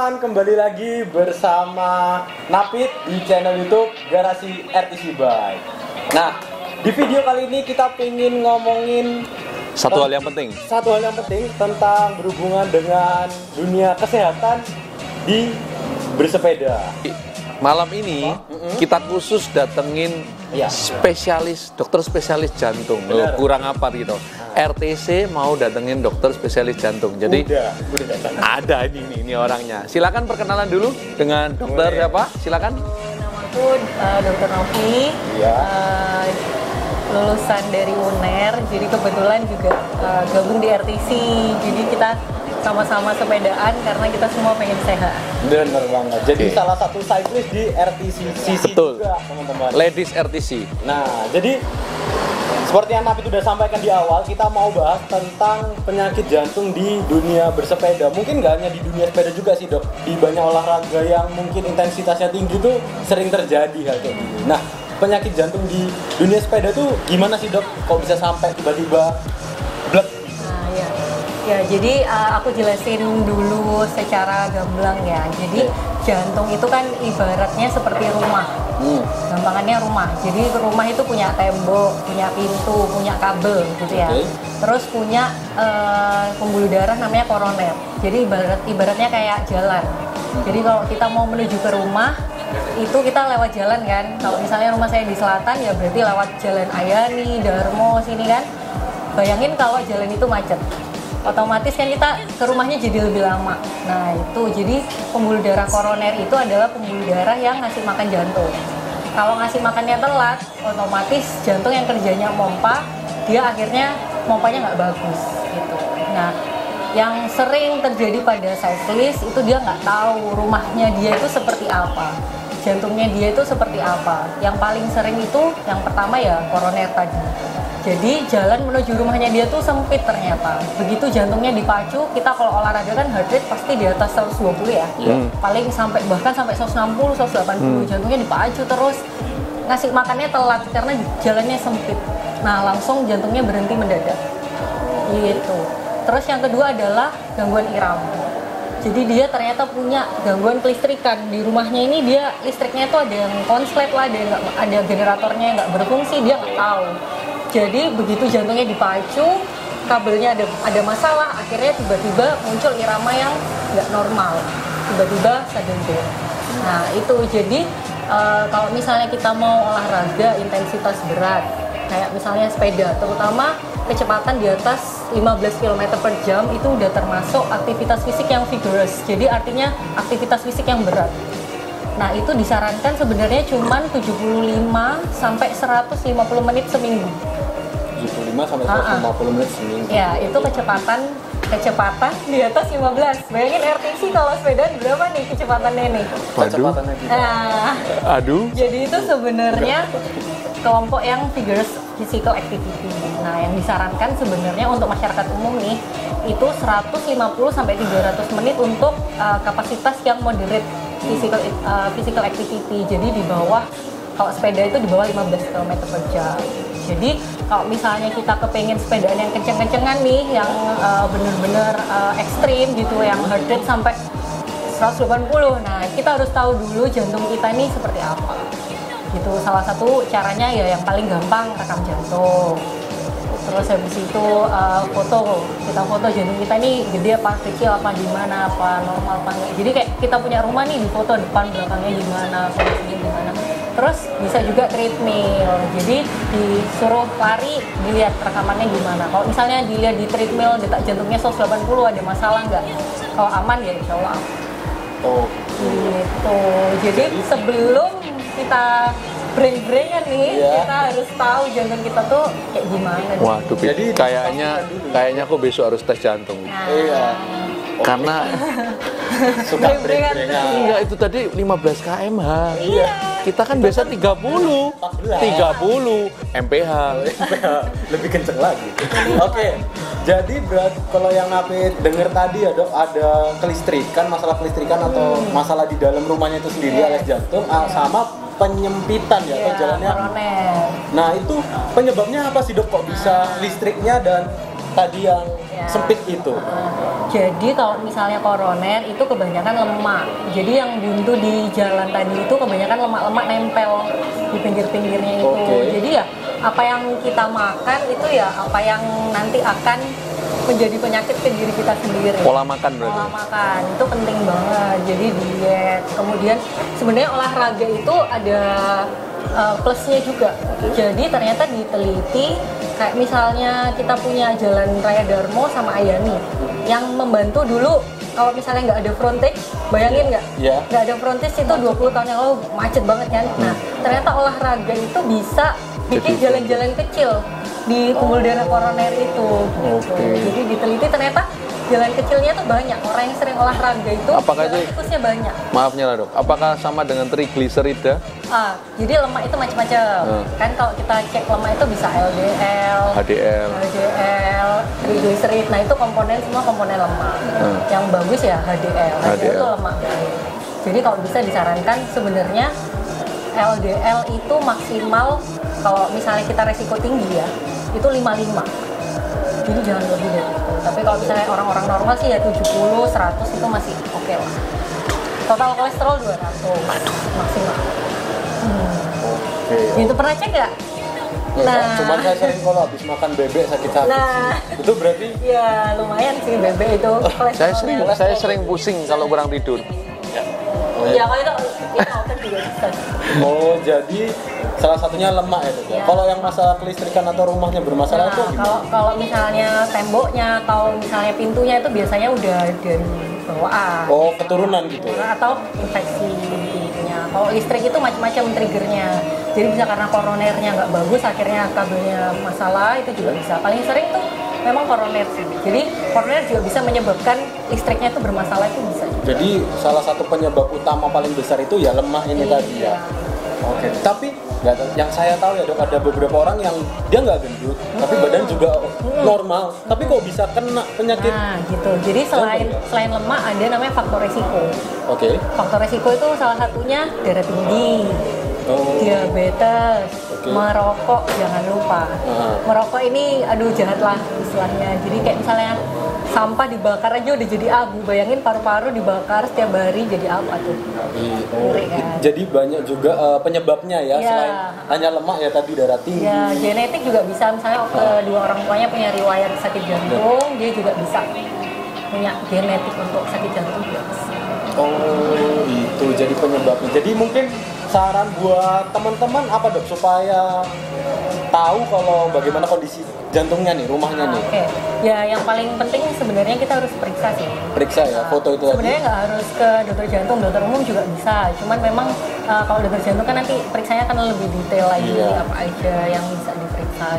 teman-teman, kembali lagi bersama Napit di channel YouTube Garasi RTC Bike. Nah, di video kali ini kita pengen ngomongin satu hal yang penting tentang berhubungan dengan dunia kesehatan di bersepeda. Malam ini kita khusus datengin dokter spesialis jantung. Loh, kurang apa gitu. RTC mau datengin dokter spesialis jantung. Jadi udah ada ini orangnya. Silakan perkenalan dulu dengan dokter siapa? Silakan. Aku Dokter Novi. Iya. Lulusan dari UNER, jadi kebetulan juga gabung di RTC. Jadi kita sama-sama sepedaan karena kita semua pengen sehat. Bener banget. Jadi salah satu cyclist di RTC Betul. juga, teman-teman. Ladies RTC. Nah, jadi seperti yang Napit sudah sampaikan di awal, kita mau bahas tentang penyakit jantung di dunia bersepeda. Mungkin nggak hanya di dunia sepeda juga sih, Dok. Di banyak olahraga yang mungkin intensitasnya tinggi tuh sering terjadi hal kayak gini. Nah, penyakit jantung di dunia sepeda tuh gimana sih, Dok? Kok bisa sampai tiba-tiba blek? Ya, jadi aku jelasin dulu secara gamblang ya. Jadi jantung itu kan ibaratnya seperti rumah. Gampangannya rumah. Jadi rumah itu punya tembok, punya pintu, punya kabel gitu ya. Terus punya pembuluh darah namanya koroner. Jadi ibaratnya kayak jalan. Jadi kalau kita mau menuju ke rumah itu kita lewat jalan kan. Kalau misalnya rumah saya di selatan ya berarti lewat jalan Ayani, Darmo sini kan. Bayangin kalau jalan itu macet, otomatis kan kita ke rumahnya jadi lebih lama. Nah itu, jadi pembuluh darah koroner itu adalah pembuluh darah yang ngasih makan jantung. Kalau ngasih makannya telat, otomatis jantung yang kerjanya pompa, dia akhirnya pompanya nggak bagus gitu. Nah, yang sering terjadi pada cyclist itu dia nggak tahu rumahnya dia itu seperti apa, jantungnya dia itu seperti apa. Yang paling sering itu yang pertama ya koroner tadi. Jadi jalan menuju rumahnya dia tuh sempit ternyata. Begitu jantungnya dipacu, kita kalau olahraga kan heart rate pasti di atas 120 ya. Paling bahkan sampai 160, 180. Jantungnya dipacu terus, ngasih makannya telat karena jalannya sempit. Nah langsung jantungnya berhenti mendadak. Gitu. Terus yang kedua adalah gangguan irama. Jadi dia ternyata punya gangguan kelistrikan di rumahnya ini, dia listriknya tuh ada yang konslet lah, ada generatornya yang nggak berfungsi, dia nggak tahu. Jadi begitu jantungnya dipacu, kabelnya ada masalah, akhirnya tiba-tiba muncul irama yang nggak normal, tiba-tiba sudden death. Nah itu jadi kalau misalnya kita mau olahraga intensitas berat, kayak misalnya sepeda, terutama kecepatan di atas 15 km per jam itu udah termasuk aktivitas fisik yang vigorous. Jadi artinya aktivitas fisik yang berat. Nah itu disarankan sebenarnya cuma 75 sampai 150 menit seminggu. 75 sampai 150 menit seminggu. Ya, itu kecepatan di atas 15. Bayangin RTC kalau sepeda berapa nih kecepatannya nih? Kecepatannya gitu. Aduh. Jadi itu sebenarnya kelompok yang vigorous physical activity. Nah, yang disarankan sebenarnya untuk masyarakat umum nih itu 150 sampai 300 menit untuk kapasitas yang moderate physical activity. Jadi di bawah, kalau sepeda itu di bawah 15 km per jam. Jadi kalau misalnya kita kepengen sepedaan yang kenceng-kencengan nih, yang bener-bener ekstrim gitu, yang heart rate sampai 180, nah kita harus tahu dulu jantung kita nih seperti apa. Gitu, salah satu caranya ya yang paling gampang rekam jantung. Terus habis itu kita foto jantung kita nih gede apa kecil, apa gimana, apa normal apa enggak. Jadi kayak kita punya rumah nih, di foto depan belakangnya gimana, kondisinya gimana. Terus bisa juga treadmill, jadi disuruh lari, dilihat rekamannya gimana. Kalau misalnya dilihat di treadmill detak jantungnya 180, ada masalah nggak? Kalau aman ya insya Allah. Gitu. Jadi sebelum kita breng-brengan nih, kita harus tahu jantung kita tuh kayak gimana. Waduh, jadi kayaknya aku besok harus tes jantung. Iya. Karena Suka breng-brengan. enggak, itu tadi 15 km/h. Iya. Kita kan biasa 30 mph. Lebih kenceng lagi. Oke. Jadi berarti kalau yang Napit denger tadi ya, Dok, ada masalah kelistrikan atau masalah di dalam rumahnya itu sendiri alias jantung, sama penyempitan ya atau jalannya. Koroner. Nah, itu penyebabnya apa sih, Dok? Kok bisa listriknya dan tadi yang sempit itu? Jadi kalau misalnya koroner itu kebanyakan lemak. Jadi yang buntu di jalan tadi itu kebanyakan lemak-lemak nempel di pinggir-pinggirnya itu. Jadi ya apa yang kita makan itu ya apa yang nanti akan menjadi penyakit ke diri kita sendiri. Pola makan berarti? Pola makan itu penting banget. Jadi diet. Kemudian sebenarnya olahraga itu ada plusnya juga. Jadi ternyata diteliti kayak misalnya kita punya Jalan Raya Darmo sama Ayani yang membantu dulu kalau misalnya nggak ada frontage, bayangin nggak? Nggak ada frontage itu 20 tahun yang lalu macet banget kan. Nah ternyata olahraga itu bisa bikin jalan-jalan kecil di pembuluh darah koroner itu. Jadi diteliti ternyata jalan kecilnya tuh banyak. Orang yang sering olahraga itu tikusnya banyak. Maafnya lah dok, apakah sama dengan trigliserida? Jadi lemak itu macam-macam. Kan kalau kita cek lemak itu bisa LDL, HDL, trigliserid. Nah itu semua komponen lemak. Yang bagus ya HDL. HDL itu lemak. Jadi kalau bisa disarankan sebenarnya LDL itu maksimal kalau misalnya kita resiko tinggi ya itu 55. Jadi jangan lebih dari itu. Tapi kalau misalnya orang-orang normal sih ya 70, 100 itu masih oke lah. Total kolesterol 200 maksimal. Itu pernah cek nggak? Cuman saya sering kalau habis makan bebek sakit-sakit. Itu berarti? Ya lumayan sih bebek itu. Saya sering pusing kalau kurang tidur. Ya kalau itu kan juga bisa. Jadi salah satunya lemak ya. Kalau yang masalah kelistrikan atau rumahnya bermasalah itu gimana? Kalau misalnya temboknya atau misalnya pintunya itu biasanya udah dari bawaan. Keturunan gitu. Atau infeksi pintunya. Kalau listrik itu macam-macam triggernya. Jadi bisa karena koronernya nggak bagus, akhirnya kabelnya masalah, itu juga bisa. Paling sering tuh memang koroner sih. Jadi koroner juga bisa menyebabkan listriknya itu bermasalah, itu bisa. Jadi salah satu penyebab utama paling besar itu ya lemah ini tadi ya. Tapi yang saya tahu ya dok, ada beberapa orang yang dia nggak gendut, tapi badan juga normal, tapi kok bisa kena penyakit? Gitu. Jadi selain lemak ada namanya faktor resiko. Faktor resiko itu salah satunya darah tinggi, diabetes, merokok jangan lupa. Merokok ini jahat lah istilahnya. Jadi kayak misalnya sampah dibakar aja udah jadi abu. Bayangin paru-paru dibakar setiap hari jadi abu tuh. Jadi banyak juga penyebabnya ya, selain hanya lemak ya tadi darah tinggi. Ya, genetik juga bisa, misalnya kedua orang tuanya punya riwayat sakit jantung, dia juga bisa punya genetik untuk sakit jantung juga bisa. Itu jadi penyebabnya. Jadi mungkin saran buat teman-teman apa dok supaya tahu kalau bagaimana kondisi jantungnya nih, rumahnya nih? Ya yang paling penting sebenarnya kita harus periksa sih. Periksa ya, foto itu sebenarnya nggak harus ke dokter jantung, dokter umum juga bisa. Cuman memang kalau dokter jantung kan nanti periksanya akan lebih detail lagi, apa aja yang bisa diperiksa.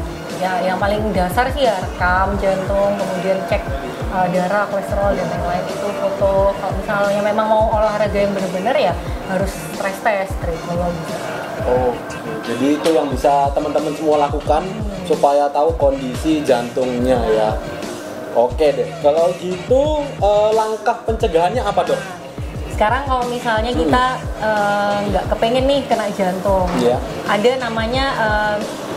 Ya yang paling dasar sih ya rekam jantung, kemudian cek darah, kolesterol dan lain-lain itu foto. Kalau misalnya memang mau olahraga yang benar-benar ya harus stress test, treadmill bisa. Jadi itu yang bisa teman-teman semua lakukan supaya tahu kondisi jantungnya ya. Oke deh, kalau gitu langkah pencegahannya apa dok? Sekarang kalau misalnya kita nggak kepengen nih kena jantung, ada namanya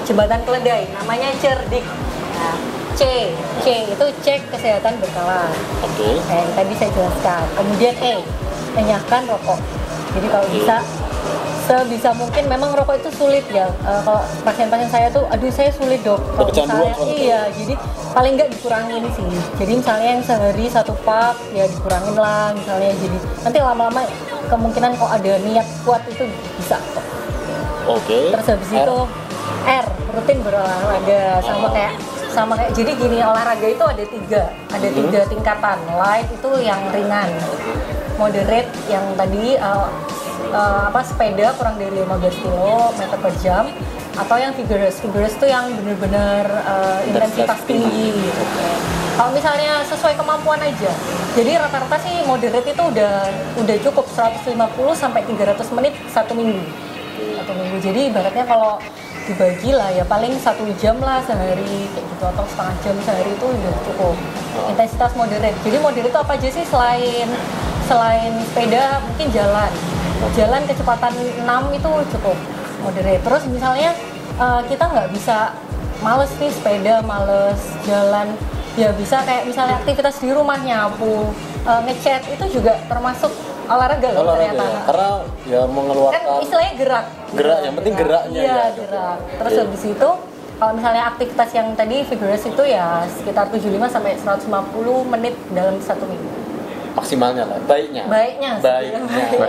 jembatan keledai, namanya cerdik. Nah, C itu cek kesehatan berkala. Yang tadi saya jelaskan. Kemudian enyahkan rokok. Jadi kalau bisa sebisa mungkin, memang rokok itu sulit ya. Kalau pasien-pasien saya tuh, saya sulit dok. Kalau misalnya jadi paling nggak dikurangin sih. Jadi misalnya yang sehari 1 pak ya dikurangin lah misalnya. Jadi nanti lama-lama kemungkinan kok ada niat kuat itu bisa kok. Terus habis itu rutin berolahraga sama kayak jadi gini, olahraga itu ada tiga tingkatan. Light itu yang ringan, moderate yang tadi sepeda kurang dari 15 km per jam, atau yang vigorous itu yang benar-benar intensitas tinggi. Kalau misalnya sesuai kemampuan aja, jadi rata-rata sih moderate itu udah cukup 150 sampai 300 menit 1 minggu. Jadi ibaratnya kalau dibagi lah ya paling 1 jam lah sehari kayak gitu, atau setengah jam sehari itu udah cukup. Intensitas moderate. Jadi moderate itu apa aja sih selain sepeda, mungkin jalan kecepatan 6 itu cukup moderate. Terus misalnya kita nggak bisa, males nih sepeda, males jalan, Ya bisa kayak misalnya aktivitas di rumah, nyapu, ngecat, itu juga termasuk olahraga loh ternyata. Ya. Karena ya mengeluarkan Kan istilahnya gerak. yang penting geraknya Iya, ya. gerak. Terus habis itu kalau misalnya aktivitas yang tadi vigorous itu ya sekitar 75 sampai 150 menit dalam 1 minggu. Maksimalnya lah, baiknya. Baiknya. Oke.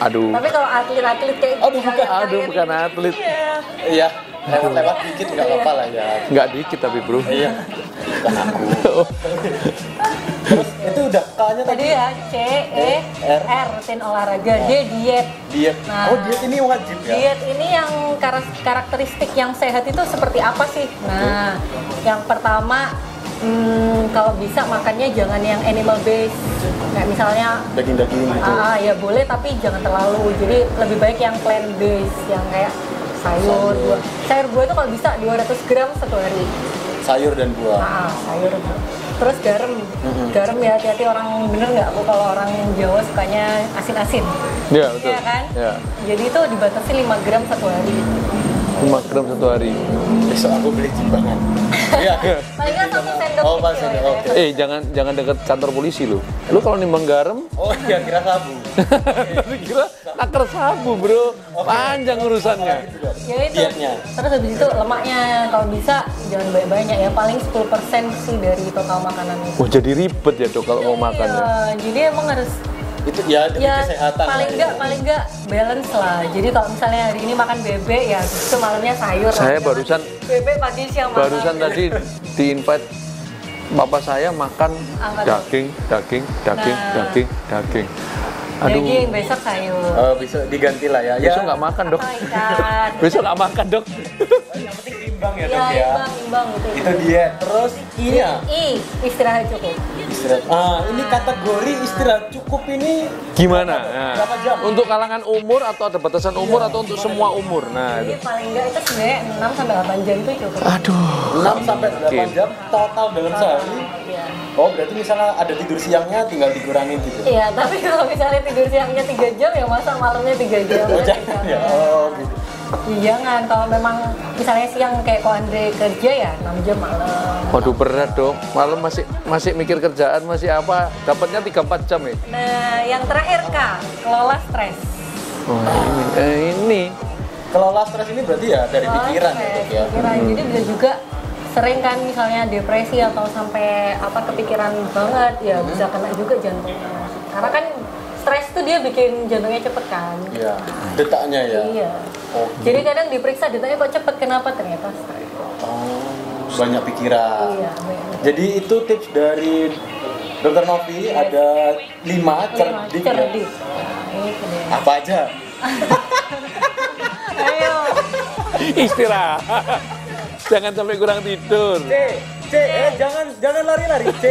Aduh. Tapi kalau atlet-atlet kayak Bukan atlet. Iya. Lewat dikit nggak apa-apa lah ya. Nggak dikit tapi bro. Iya. Bukan aku. Terus itu udah K-nya Tadi ya C, E, R, rutin olahraga. D, diet. Diet. Nah, Diet ini wajib ya. Diet ini yang karakteristik yang sehat itu seperti apa sih? Nah, yang pertama kalau bisa makannya jangan yang animal based, kayak misalnya Daging-daging gitu. ya boleh tapi jangan terlalu. Jadi lebih baik yang plant based, yang kayak sayur buah. Sayur buah itu kalau bisa 200 gram satu hari. Sayur dan buah. Sayur. Terus garam. Garam ya hati-hati, orang bener nggak aku kalau orang Jawa sukanya asin-asin. Iya betul. Iya kan? Ya. Jadi itu dibatasi 5 gram satu hari. 5 gram satu hari. Besok aku beli timbangan. Iya. Paling nggak 1 sendok Oh, pas kecil ini, ya. oke. Jangan deket kantor polisi lo. Lu kalau nimbang garam, Oh iya, kira sabu. kira naker sabu bro. Panjang urusannya. Ya itu. Dietnya. Terus habis itu lemaknya kalau bisa jangan banyak-banyak ya, paling 10% sih dari total makanan itu. Wah jadi ribet ya dok kalau mau makan ya. Jadi emang harus Itu ya demi kesehatan. paling enggak balance lah. Jadi kalau misalnya hari ini makan bebek ya itu malamnya sayur. Saya lah. barusan Bebek pagi siang malam. Barusan tadi di-invite bapak saya makan Apa tuh? daging. Aduh. Daging, besok sayur. Bisa diganti lah ya. Besok nggak makan dok. Atau ikan. Besok nggak makan dok. Yang penting imbang ya Ya, dok ya. imbang gitu. Itu diet. Terus I-nya. Istirahat cukup. Istirahat. Ini kategori istirahat cukup ini Gimana? Nah, berapa jam? untuk kalangan umur atau ada batasan umur atau untuk semua umur? Nah, Jadi itu. paling enggak itu sebenarnya 6 sampai 8 jam itu cukup. Aduh. 6 sampai 8 jam total dalam sehari. Iya. Oh, berarti misalnya ada tidur siangnya tinggal dikurangin gitu. Iya, tapi kalau misalnya tidur siangnya 3 jam ya masa malamnya 3 jam. Oh, jangan ya. Oh, gitu. Jangan, kalau memang misalnya siang kayak ko Andre kerja ya 6 jam malam. Waduh berat dok. Malam masih mikir kerjaan masih apa? Dapatnya 3-4 jam ya. Nah, yang terakhir Kak, kelola stres. Oh ini. Kelola stres ini berarti ya dari Kelola pikiran ya, stres, dok ya. pikiran. Jadi bisa juga sering kan misalnya depresi atau sampai kepikiran banget ya bisa kena juga jantungnya. Karena kan stres tuh dia bikin jantungnya cepet kan. Iya. Detaknya ya. Iya. Oh. Jadi kadang diperiksa detaknya kok cepet, kenapa? Ternyata stres. Oh, banyak pikiran. Iya, banyak. Jadi itu tips dari Dokter Novi, ada 5 cerdik. Ya. Cerdik. Nah, itu dia. Apa aja? Ayo. Istirahat. Jangan sampai kurang tidur. Jangan lari-lari. C.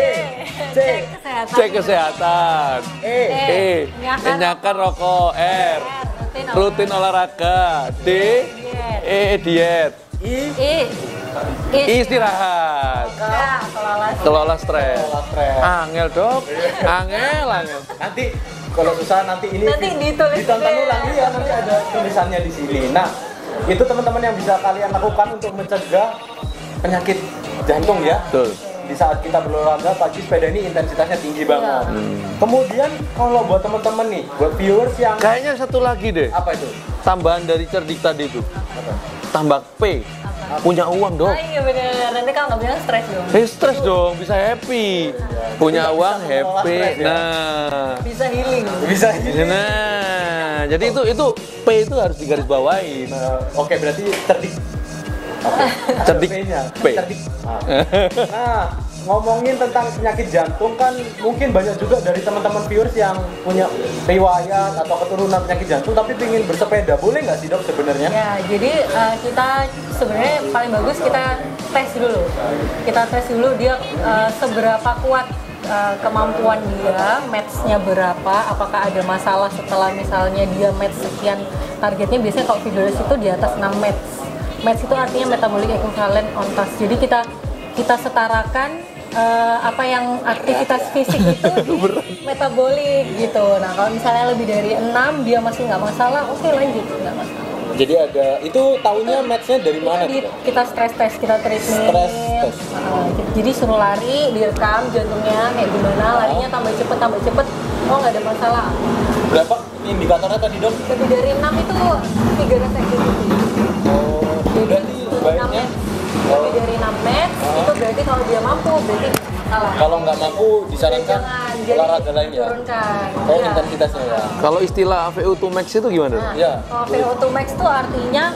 Cek kesehatan. Cek kesehatan. Menyakan rokok. R. Rutin olahraga. D. Diet. I. Istirahat. Ya, Kelola stres. Kelola stres. Angel dok. Angel. Nanti kalau susah nanti ini Nanti ditulis ditonton juga ya. ulang ya, nanti ada tulisannya di sini. Nah, itu teman-teman yang bisa kalian lakukan untuk mencegah penyakit jantung ya. Betul. Di saat kita berolahraga pagi, sepeda ini intensitasnya tinggi banget. Kemudian kalau buat teman-teman nih, buat viewers yang Kayaknya satu lagi deh. apa itu? Tambahan dari cerdik tadi itu. Tambah P. Punya uang dok. iya bener, nanti kalau nggak bilang stres dong. Stres dong, bisa happy. Punya uang happy. stres ya. Nah. Bisa healing. Bisa ini. Nah, jadi itu P itu harus digarisbawahi. Oke, berarti cerdik. Oke. Cerdik. P-nya. P. Cerdik. Nah, ngomongin tentang penyakit jantung kan mungkin banyak juga dari teman-teman viewers yang punya riwayat atau keturunan penyakit jantung tapi ingin bersepeda. Boleh nggak sih dok sebenarnya? Ya, jadi kita sebenarnya paling bagus kita tes dulu. Kita tes dulu dia seberapa kuat kemampuan dia, match-nya berapa, apakah ada masalah setelah misalnya dia match sekian targetnya. Biasanya kalau vigorous itu di atas 6 match. Match itu artinya metabolic equivalent on task. Jadi kita setarakan apa yang aktivitas fisik itu metabolik gitu. Nah kalau misalnya lebih dari 6 dia masih nggak masalah, oke lanjut, nggak masalah. Jadi ada, itu tahunya matchnya dari mana? Kita stress test, kita treatment. Stress test. Jadi suruh lari, direkam jantungnya kayak gimana, larinya tambah cepet. Oh nggak ada masalah. Berapa indikatornya tadi dok? Lebih dari 6 itu 3 rest activity. Oh, berarti baiknya lebih dari 6 match, itu berarti kalau dia mampu, berarti masalah. Kalau nggak mampu disarankan olahraga lain ya? Turunkan. Oh, intensitasnya ya? Kalau istilah VO2 max itu gimana? Nah, Ya. kalau VO2 max itu artinya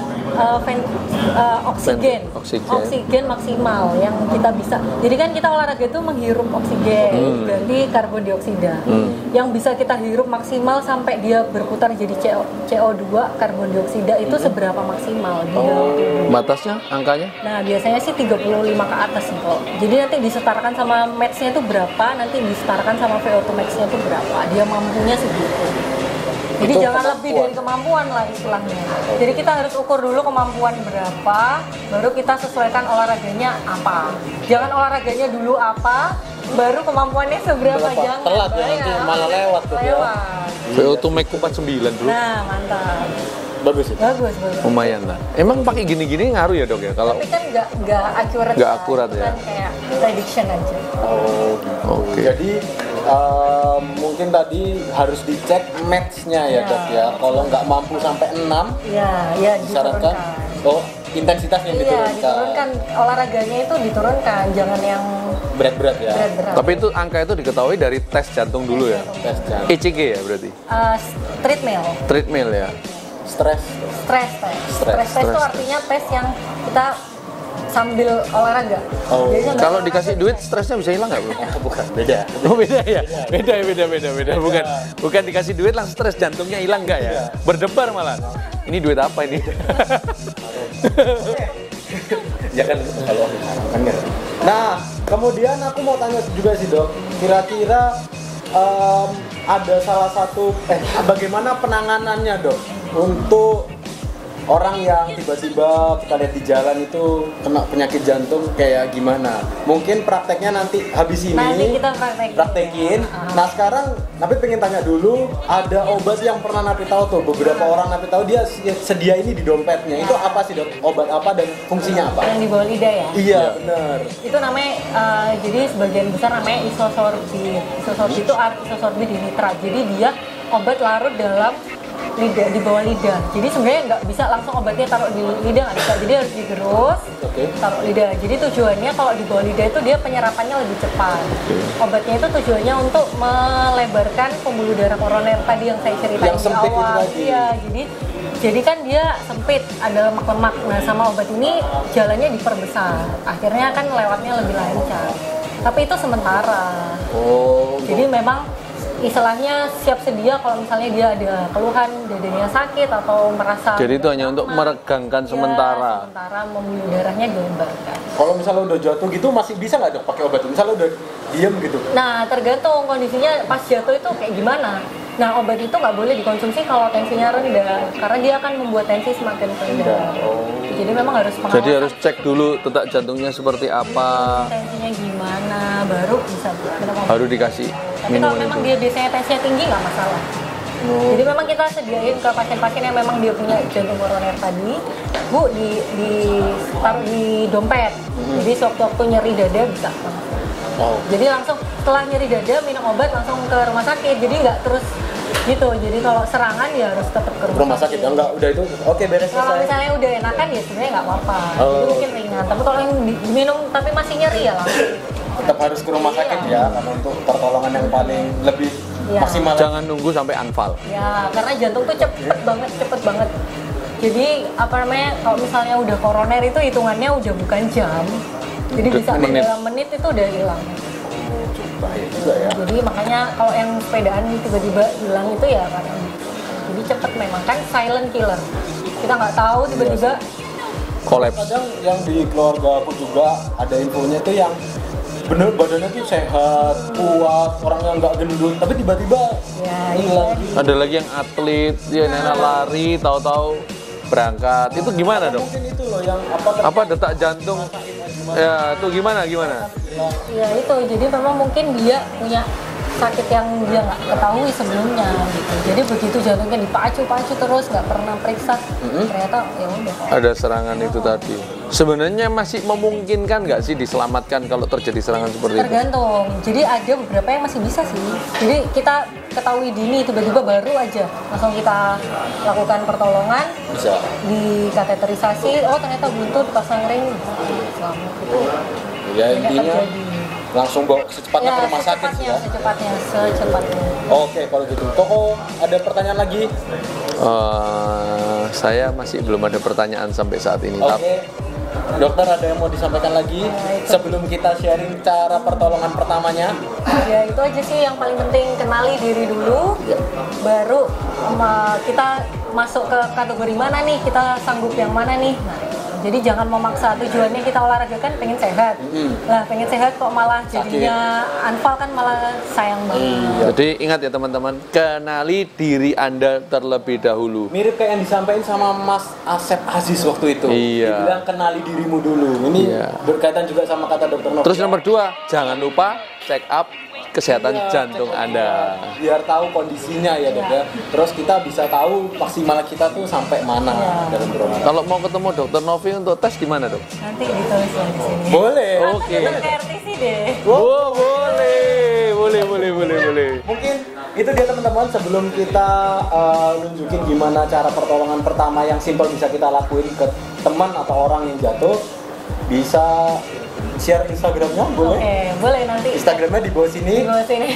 oksigen maksimal yang kita bisa. Jadi kan kita olahraga itu menghirup oksigen, berarti karbon dioksida. Yang bisa kita hirup maksimal sampai dia berputar jadi CO2 karbon dioksida itu seberapa maksimal dia. Batasnya, angkanya? Nah, biasanya sih 35 ke atas sih kok. Jadi nanti disetarkan sama match-nya itu berapa, nanti disetarkan sama VO2 max-nya itu berapa. Dia mampunya segitu. Jadi itu jangan lebih dari kemampuan lah istilahnya. Jadi kita harus ukur dulu kemampuan berapa, baru kita sesuaikan olahraganya apa. Jangan olahraganya dulu apa, baru kemampuannya seberapa. Jangan. Telat ya, nanti malah lewat tuh ya. VO2 max 49 dulu. Nah, mantap. Bagus ya? Bagus. Lumayan lah. Emang pakai gini-gini ngaruh ya dok ya? Kalau tapi kan nggak akurat. Nggak akurat ya? Kan kayak prediction aja. Oh, Oke. Jadi mungkin tadi harus dicek match-nya ya dok ya. Kalau nggak mampu sampai 6, ya disarankan. diturunkan. Oh, intensitasnya Iya, diturunkan. Olahraganya itu diturunkan, jangan yang berat-berat ya. berat-berat. Tapi itu angka itu diketahui dari tes jantung dulu ya? Tes jantung. ECG ya berarti? Treadmill. Treadmill ya? Stress Stress test itu artinya tes yang kita sambil olahraga. Oh. Jadi sambil Kalau olahraga dikasih bisa. duit stresnya bisa hilang nggak bro? Bukan, beda. Oh beda ya? Beda. Bukan dikasih duit langsung stres jantungnya hilang nggak ya? Berdebar malah. Ini duit apa ini? Ya kan kalau kan ya. Nah, kemudian aku mau tanya juga sih dok, kira-kira ada salah satu bagaimana penanganannya dok untuk orang yang tiba-tiba kita lihat di jalan itu kena penyakit jantung kayak gimana? Mungkin prakteknya nanti habis ini. Nanti kita praktekin. Nah sekarang Napi pengen tanya dulu, ada obat yang pernah Napi tahu tuh, beberapa orang Napi tahu dia sedia ini di dompetnya. Itu apa sih dok? Obat apa dan fungsinya apa? Yang di bawah lidah ya? Iya benar. Itu namanya, jadi sebagian besar namanya isosorbid. Isosorbid itu isosorbid dinitrat. Jadi dia obat larut dalam lidah, di bawah lidah. Jadi sebenarnya nggak bisa langsung obatnya taruh di lidah, nggak bisa. Jadi harus digerus, taruh lidah. Jadi tujuannya kalau di bawah lidah itu dia penyerapannya lebih cepat. Obatnya itu tujuannya untuk melebarkan pembuluh darah koroner tadi yang saya ceritain di awal. Iya, jadi kan dia sempit, ada lemak-lemak. Nah sama obat ini jalannya diperbesar. Akhirnya kan lewatnya lebih lancar. Tapi itu sementara. Jadi memang istilahnya siap sedia kalau misalnya dia ada keluhan dadanya sakit atau merasa. Jadi itu hanya untuk meregangkan sementara. Sementara pembuluh darahnya dilebarkan. Kalau misalnya udah jatuh gitu masih bisa nggak dok pakai obat? Misalnya udah diem gitu? Nah tergantung kondisinya pas jatuh itu kayak gimana. Nah obat itu nggak boleh dikonsumsi kalau tensinya rendah karena dia akan membuat tensi semakin rendah. Jadi memang harus pengawasan. Jadi harus cek dulu detak jantungnya seperti apa. Tensinya gimana baru bisa minum obat. Baru dikasih Tapi kalau minuman memang itu. dia biasanya tensinya tinggi nggak masalah. Jadi memang kita sediain ke pasien-pasien yang memang dia punya jantung koroner tadi, Bu, taruh di dompet. Jadi sewaktu-waktu nyeri dada bisa. Jadi langsung setelah nyeri dada minum obat langsung ke rumah sakit. Jadi nggak terus gitu. Jadi kalau serangan ya harus tetap ke rumah sakit. Enggak, udah itu oke beres Kalau selesai. misalnya udah enakan ya sebenarnya nggak apa-apa. Jadi mungkin ringan. Tapi kalau yang diminum tapi masih nyeri ya langsung. Tetap harus ke rumah sakit ya karena untuk pertolongan yang paling lebih maksimal. Jangan nunggu sampai anfal. Ya, karena jantung tuh cepet banget. Jadi apa namanya, kalau misalnya udah koroner itu hitungannya udah bukan jam. Jadi bisa dalam menit itu udah hilang. Bahaya juga ya. Jadi makanya kalau yang sepedaan tiba-tiba hilang itu ya karena jadi cepet memang kan silent killer. Kita nggak tahu tiba-tiba Kolaps. Kadang yang di keluarga aku juga ada infonya tuh yang bener badannya tuh sehat, kuat, orangnya nggak gendut, tapi tiba-tiba hilang. Ada lagi yang atlet, dia nenek lari, tahu-tahu berangkat. Itu gimana dong? Mungkin itu loh yang Apa detak jantung? Ya, itu gimana? ya itu. Jadi memang mungkin dia punya sakit yang dia nggak ketahui sebelumnya gitu. Jadi begitu jantungnya dipacu-pacu terus nggak pernah periksa, ternyata ya udah. Ada serangan itu tadi. Sebenarnya masih memungkinkan nggak sih diselamatkan kalau terjadi serangan seperti itu? Tergantung. Jadi ada beberapa yang masih bisa sih. Jadi kita ketahui dini tiba-tiba baru aja langsung kita lakukan pertolongan, Bisa. dikateterisasi, oh ternyata buntu dipasang ring, selamat itu. Ya banyak intinya terjadi. langsung bawa secepatnya ke rumah sakit sih ya. Secepatnya. Oke, kalau gitu. Toko ada pertanyaan lagi? Saya masih belum ada pertanyaan sampai saat ini. Oke. Dokter ada yang mau disampaikan lagi sebelum kita sharing cara pertolongan pertamanya? Ya itu aja sih yang paling penting, kenali diri dulu, baru kita masuk ke kategori mana nih, kita sanggup yang mana nih. Nah, jadi jangan memaksa, tujuannya kita olahraga kan pengen sehat. Lah pengen sehat kok malah jadinya anfal kan malah sayang banget. Jadi ingat ya teman-teman, kenali diri Anda terlebih dahulu. Mirip kayak yang disampaikan sama Mas Asep Aziz waktu itu. Iya. Dibilang kenali dirimu dulu. Ini berkaitan juga sama kata Dokter Novi. Terus nomor 2, jangan lupa check up kesehatan jantung Anda. Biar tahu kondisinya ya Dok ya. Terus kita bisa tahu maksimal kita tuh sampai mana dalam berobat. Kalau mau ketemu Dokter Novi untuk tes di mana, Dok? Nanti ditulis ya di sini. Boleh. Oke. Ke RTC deh. Oh, boleh. Mungkin itu dia teman-teman, sebelum kita nunjukin gimana cara pertolongan pertama yang simpel bisa kita lakuin ke teman atau orang yang jatuh, bisa share Instagramnya boleh? Oke, boleh nanti. Instagramnya di bawah sini. Di bawah sini.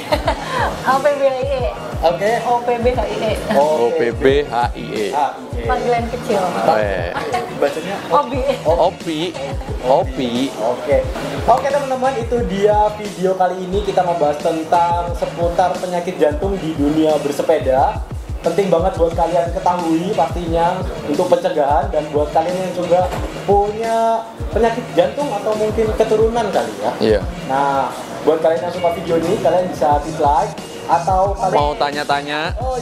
OPBHIE. Oke. OPBHIE. OPBHIE. Panggilan kecil. Bacanya Obi. Opi. Oke teman-teman, itu dia video kali ini. Kita membahas tentang seputar penyakit jantung di dunia bersepeda. Penting banget buat kalian ketahui pastinya untuk pencegahan, dan buat kalian yang juga punya penyakit jantung atau mungkin keturunan kali ya. Iya. Nah, buat kalian yang suka video ini, kalian bisa dislike atau kalian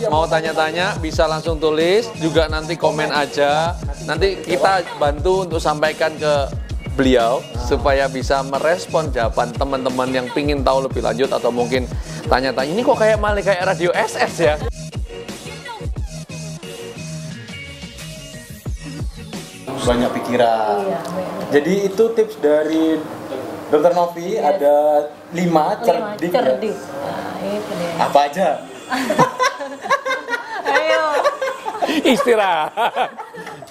mau tanya-tanya bisa langsung tulis, juga nanti komen aja. Nanti kita bantu untuk sampaikan ke beliau supaya bisa merespon jawaban teman-teman yang pingin tahu lebih lanjut atau mungkin tanya-tanya, ini kok kayak malah kayak radio SS ya. banyak pikiran. Iya, Jadi itu tips dari Dokter Novi, ada 5 cerdik. cerdik. Nah, itu deh. Apa aja? Ayo. Istirahat.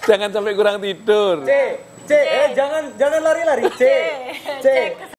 Jangan sampai kurang tidur. C, jangan lari-lari. C.